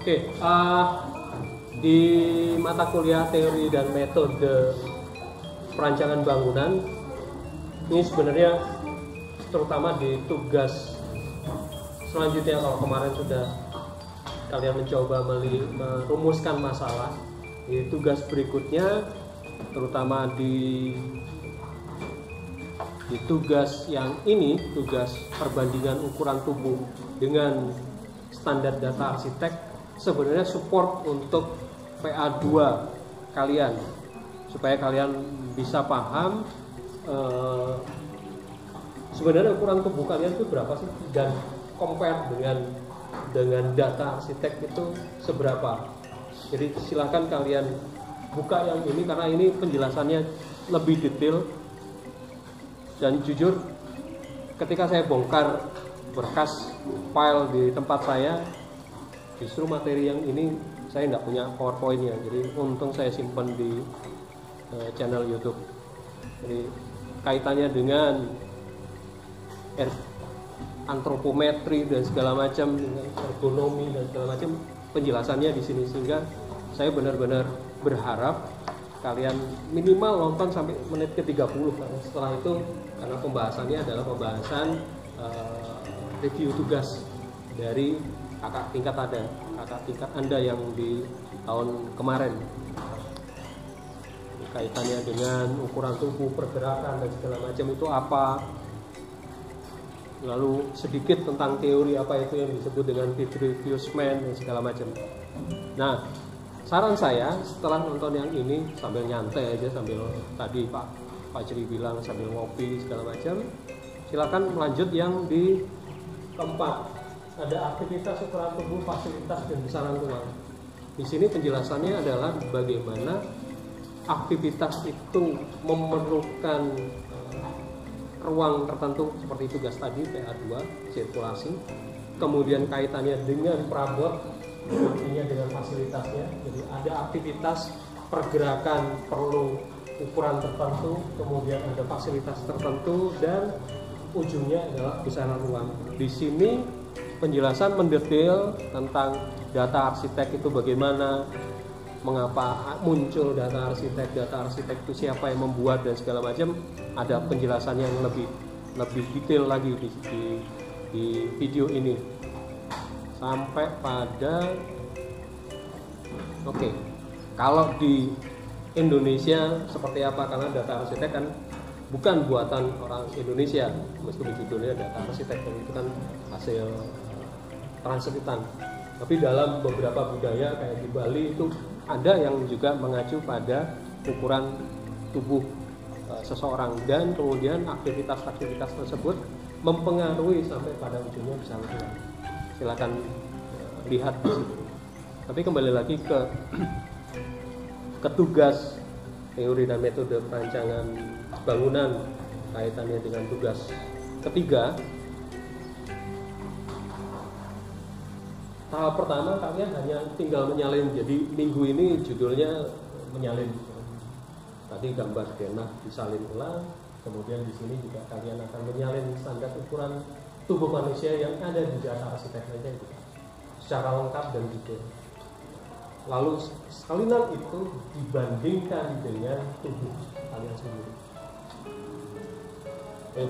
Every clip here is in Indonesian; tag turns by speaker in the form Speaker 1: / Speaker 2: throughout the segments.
Speaker 1: Oke, di mata kuliah teori dan metode perancangan bangunan ini sebenarnya terutama di tugas selanjutnya, kalau kemarin sudah kalian mencoba merumuskan masalah, di tugas berikutnya terutama di tugas yang ini, tugas perbandingan ukuran tubuh dengan standar data arsitek, sebenarnya support untuk PA2 kalian supaya kalian bisa paham sebenarnya ukuran tubuh kalian itu berapa sih, dan compare dengan data arsitek itu seberapa. Jadi silahkan kalian buka yang ini karena ini penjelasannya lebih detail. Dan jujur ketika saya bongkar berkas file di tempat saya, justru materi yang ini saya nggak punya PowerPoint-nya, jadi untung saya simpan di channel YouTube. Jadi kaitannya dengan antropometri dan segala macam, dengan ergonomi dan segala macam, penjelasannya di sini, sehingga saya benar-benar berharap kalian minimal nonton sampai menit ke 30. Setelah itu, karena pembahasannya adalah pembahasan review tugas dari kakak tingkat Anda yang di tahun kemarin, kaitannya dengan ukuran tubuh, pergerakan dan segala macam itu apa, lalu sedikit tentang teori apa itu yang disebut dengan Vitruvius-Man dan segala macam. Nah, saran saya setelah nonton yang ini, sambil nyantai aja, sambil tadi Pak Jeri bilang sambil ngopi segala macam, silakan melanjut yang di keempat, ada aktivitas ukuran tubuh, fasilitas dan besaran ruang. Di sini penjelasannya adalah bagaimana aktivitas itu memerlukan ruang tertentu seperti tugas tadi PA2 sirkulasi, kemudian kaitannya dengan perabot, artinya dengan fasilitasnya. Jadi ada aktivitas pergerakan perlu ukuran tertentu, kemudian ada fasilitas tertentu, dan ujungnya adalah besaran ruang. Di sini penjelasan mendetail tentang data arsitek itu bagaimana, mengapa muncul data arsitek itu siapa yang membuat dan segala macam. Ada penjelasan yang lebih detail lagi di video ini sampai pada kalau di Indonesia seperti apa, karena data arsitek kan bukan buatan orang Indonesia, meskipun judulnya data arsitek, dan itu kan hasil transkritan. Tapi dalam beberapa budaya kayak di Bali itu ada yang juga mengacu pada ukuran tubuh seseorang, dan kemudian aktivitas tersebut mempengaruhi sampai pada ujungnya bisa ruang. Silakan lihat di situ. Tapi kembali lagi ke tugas teori dan metode perancangan bangunan, kaitannya dengan tugas ketiga. Tahap pertama kalian hanya tinggal menyalin. Jadi minggu ini judulnya menyalin. Tadi gambar denah disalin ulang, kemudian di sini juga kalian akan menyalin standar ukuran tubuh manusia yang ada di data arsitek saja itu secara lengkap dan detail. Lalu salinan itu dibandingkan dengan tubuh kalian sendiri.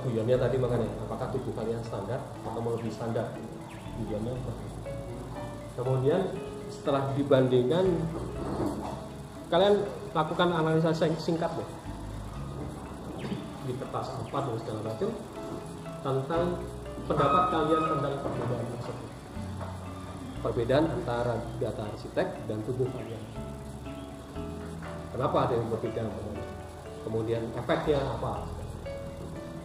Speaker 1: Guyonnya tadi makanya, apakah tubuh kalian standar atau melebihi standar? Guyonnya seperti itu. Kemudian setelah dibandingkan, kalian lakukan analisa singkat deh di kertas A4 dan segala macam tentang pendapat kalian tentang perbedaan tersebut, perbedaan antara data arsitek dan tubuh kalian. Kenapa ada yang berbeda? Kemudian efeknya apa?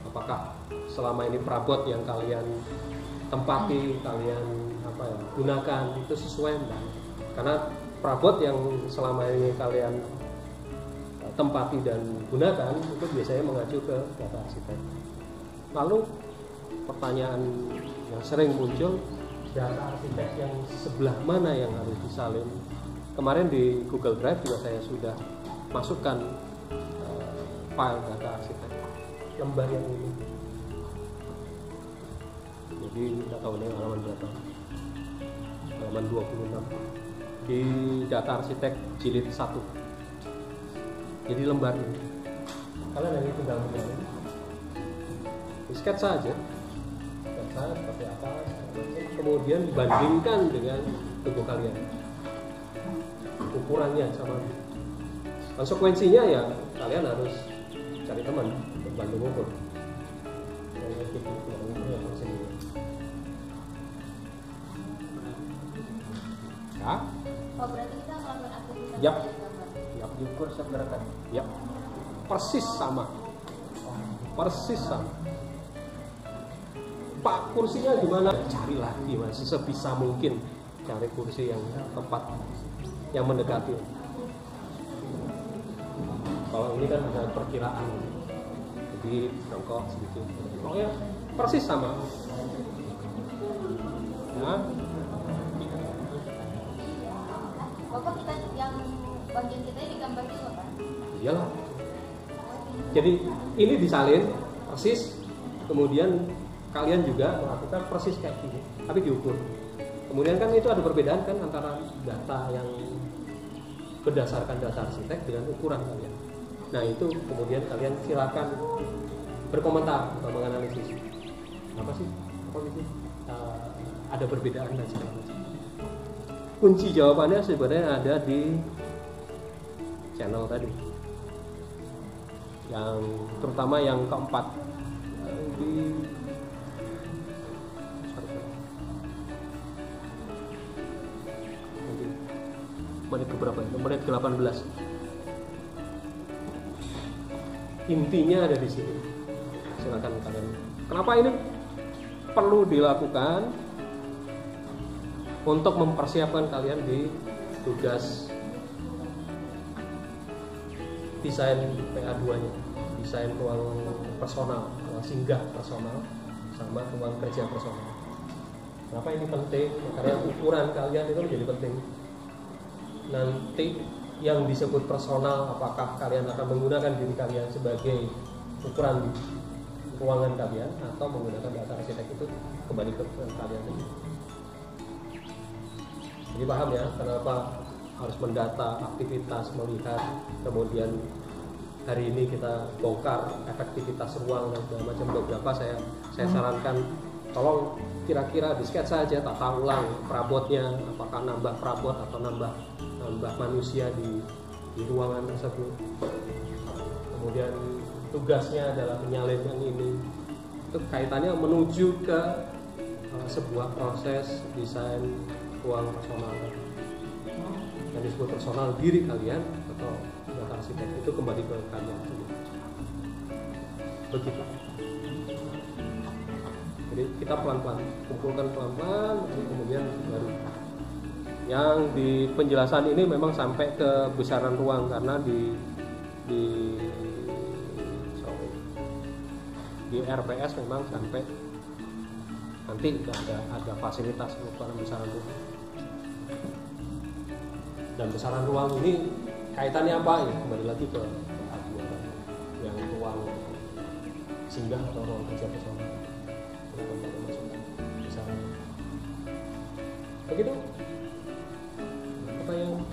Speaker 1: Apakah selama ini perabot yang kalian tempati, kalian gunakan itu sesuai enggak? Karena perabot yang selama ini kalian tempati dan gunakan itu biasanya mengacu ke data arsitek. Lalu pertanyaan yang sering muncul, data arsitek yang sebelah mana yang harus disalin? Kemarin di Google Drive juga saya sudah masukkan file data arsitek lembar yang ini. Jadi tidak tahu ini halaman berapa. halaman 26 di data arsitek jilid 1. Jadi lembar ini kalian hanya tinggal mengambil sketsa aja, sketsa seperti apa, kemudian bandingkan dengan tubuh kalian, ukurannya sama. Konsekuensinya ya kalian harus cari teman untuk bantu ngukur. Ya.
Speaker 2: Oh, berarti kita melakukan aktivitas
Speaker 1: Yap.
Speaker 2: gambar.
Speaker 3: Diukur seberapa?
Speaker 1: Ya, persis sama, persis sama. Pak, kursinya gimana? Cari lagi mas, sebisa mungkin cari kursi yang tepat, yang mendekati. Kalau ini kan ada perkiraan, jadi jongkok sedikit. Pokoknya persis sama. Ya.
Speaker 2: Bapak, kita yang bagian kita ini gambar juga kan?
Speaker 1: Iyalah. Jadi ini disalin persis, kemudian kalian juga melakukan persis kayak gini, tapi diukur. Kemudian kan itu ada perbedaan kan antara data yang berdasarkan data arsitek dengan ukuran kalian. Nah itu kemudian kalian silakan berkomentar atau menganalisis apa sih, apa gitu, ada perbedaan dan segala macam. Kunci jawabannya sebenarnya ada di channel tadi, yang terutama yang keempat di menit keberapa itu? Menit ke-18. Intinya ada di sini. Silakan kalian. Kenapa ini perlu dilakukan? Untuk mempersiapkan kalian di tugas desain PA2-nya, desain ruang personal, ruang singgah personal, sama ruang kerja personal. Kenapa ini penting? Karena ukuran kalian itu menjadi penting. Nanti yang disebut personal, apakah kalian akan menggunakan diri kalian sebagai ukuran ruangan kalian atau menggunakan data arsitek itu kembali ke kalian sendiri. Jadi paham ya kenapa harus mendata aktivitas, melihat, kemudian hari ini kita bongkar efektivitas ruang dan segala macam. Beberapa saya sarankan tolong kira-kira di sketsa saja, tata ulang perabotnya, apakah nambah perabot atau nambah manusia di ruangan tersebut. Kemudian tugasnya adalah menyalin yang ini. Itu kaitannya menuju ke sebuah proses desain ruang personal. Yang disebut personal diri kalian atau data arsitek itu kembali ke kalian sendiri. Begitu. Jadi kita pelan-pelan kumpulkan pelan-pelan, kemudian baru. Yang di penjelasan ini memang sampai ke besaran ruang karena di RPS memang sampai nanti ada fasilitas ukuran besaran ruang. Dan besaran ruang ini kaitannya apa ya? Kembali lagi ke yang ruang singgah atau ruang kerja personal. Begitu. Apa yang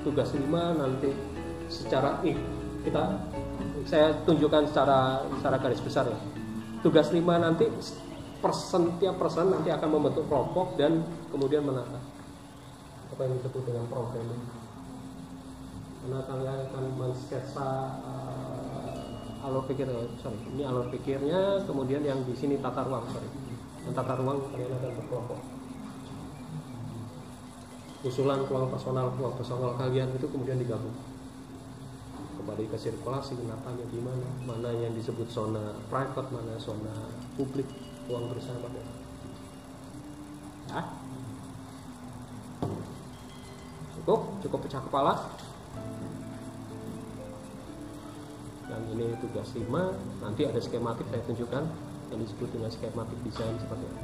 Speaker 1: tugas 4, nanti secara saya tunjukkan secara garis besar ya. Tugas 5 nanti tiap person nanti akan membentuk kelompok dan kemudian menata apa yang disebut dengan programming. Karena kalian akan mensketsa alur pikirnya, kemudian yang di sini tata ruang, yang tata ruang kalian akan berkelompok. Usulan ruang personal kalian itu kemudian digabung. Kembali ke sirkulasi, natanya di mana yang disebut zona private, mana zona publik, ruang bersama. Ya. Cukup pecah kepala. Yang ini tugas 5, nanti ada skematik saya tunjukkan yang disebut dengan skematik desain seperti apa.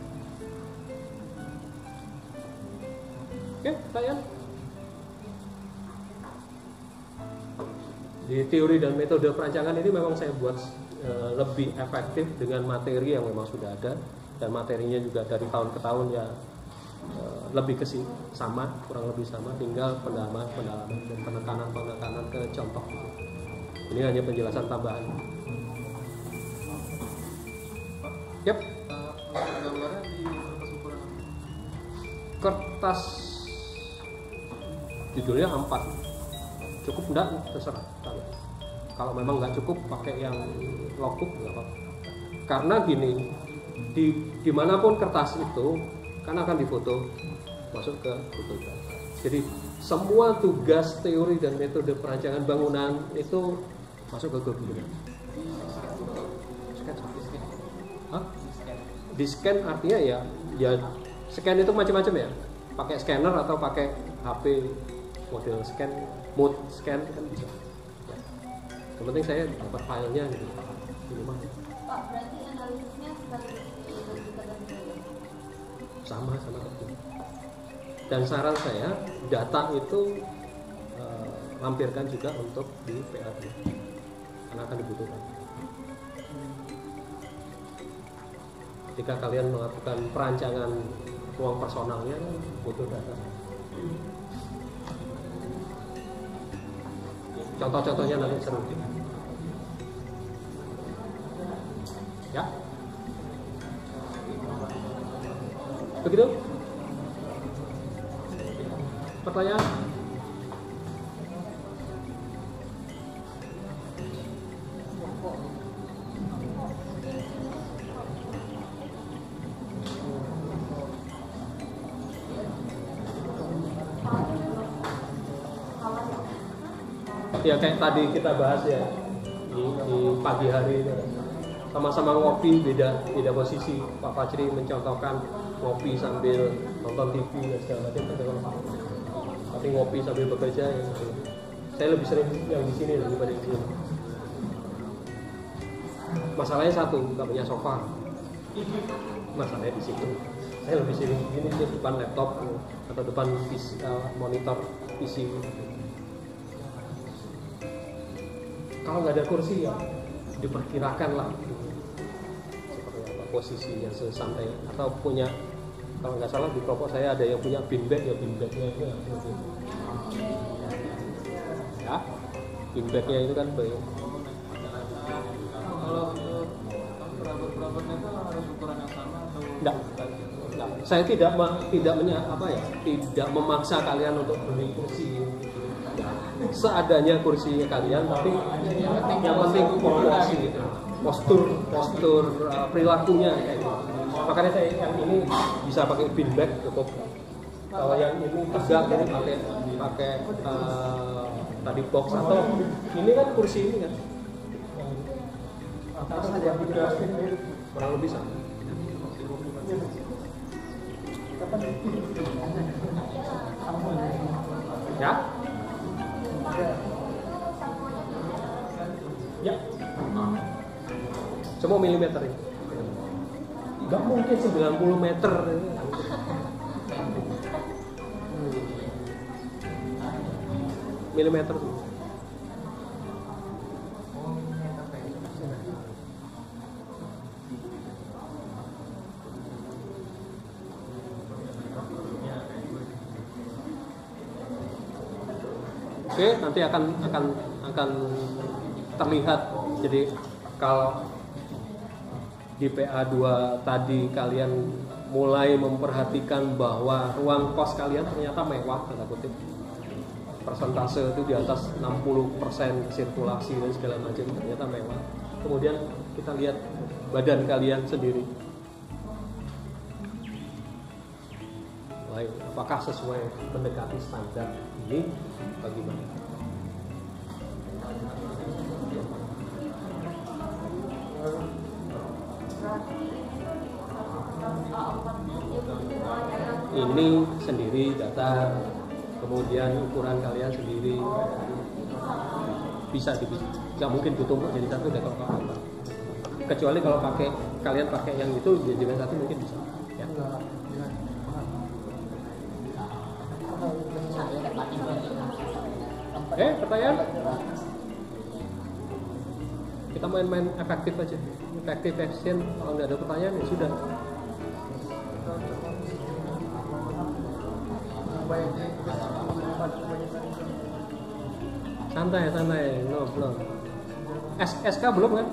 Speaker 1: Oke, kalian. Di teori dan metode perancangan ini memang saya buat lebih efektif dengan materi yang memang sudah ada. dan materinya juga dari tahun ke tahun ya lebih sama, kurang lebih sama, tinggal pendalaman dan penekanan ke contoh. Ini hanya penjelasan tambahan. Yap.
Speaker 3: Gambarnya di kertas ukuran
Speaker 1: Kertas judulnya A4. Cukup enggak? Terserah. Kalau memang nggak cukup pakai yang logbook nggak apa-apa. Karena gini, dimanapun kertas itu kan akan difoto, masuk ke foto. Jadi semua tugas teori dan metode perancangan bangunan itu masuk ke Google. Di scan artinya ya scan itu macam-macam ya. Pakai scanner atau pakai HP model scan, mode scan kan bisa. Yang penting saya dapat filenya gitu.
Speaker 2: Pak, berarti analisisnya sekaligus
Speaker 1: sama dan saran saya data itu lampirkan juga untuk di PA2 karena akan dibutuhkan ketika kalian melakukan perancangan ruang personalnya butuh data. Contoh-contohnya nanti seru ya. Begitu? Pertanyaan? Ya kayak tadi kita bahas ya di pagi hari sama-sama ngopi beda posisi. Pak Fajri mencontohkan ngopi sambil nonton TV dan segala macam, tapi ngopi sambil bekerja ya. Saya lebih sering yang di sini daripada di sini. Masalahnya satu, nggak punya sofa. Masalahnya di situ. Saya lebih sering gini di depan laptop atau depan monitor PC. Kalau nggak ada kursi ya diperkirakan lah seperti apa posisinya sesantai atau punya, kalau nggak salah di kelompok saya ada yang punya beanbag ya, beanbagnya itu ya beanbagnya itu kan baik.
Speaker 3: Kalau untuk perabot-perabotnya itu harus ukuran yang sama atau
Speaker 1: enggak. Saya tidak memaksa kalian untuk beli kursi seadanya kursinya kalian, tapi yang penting proporsi gitu, postur perilakunya kayak gitu. Makanya saya yang ini bisa pakai beanbag cukup. Kalau yang ini tegak ini pakai tadi box atau ini kan kursi ini kan kurang lebih sama. Ya. Ya. Semua milimeter ini. Gak mungkin 90 meter. Milimeter. Oke, nanti akan terlihat. Jadi kalau di PA2 tadi kalian mulai memperhatikan bahwa ruang kos kalian ternyata mewah, tanda kutip. Persentase itu di atas 60% sirkulasi dan segala macam, ternyata mewah. Kemudian kita lihat badan kalian sendiri. Apakah sesuai mendekati standar ini bagaimana? Ini sendiri data, kemudian ukuran kalian sendiri bisa nggak mungkin ditumpuk jadi satu data apa. Kecuali kalau kalian pakai yang itu jadi satu mungkin bisa. Ya. Pertanyaan? Kita main-main efektif aja. Effective action, kalau nggak ada pertanyaan ya sudah. Santai, belum. SK belum kan?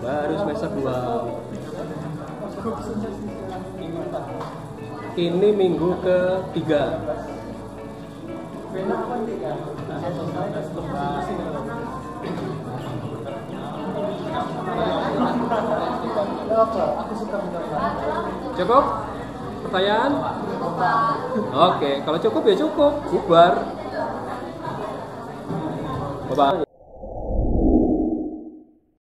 Speaker 1: Baru semester 2. Ini minggu ke-3. Cukup? Pertanyaan? Oke, kalau cukup ya cukup. Bubar. Bye-bye.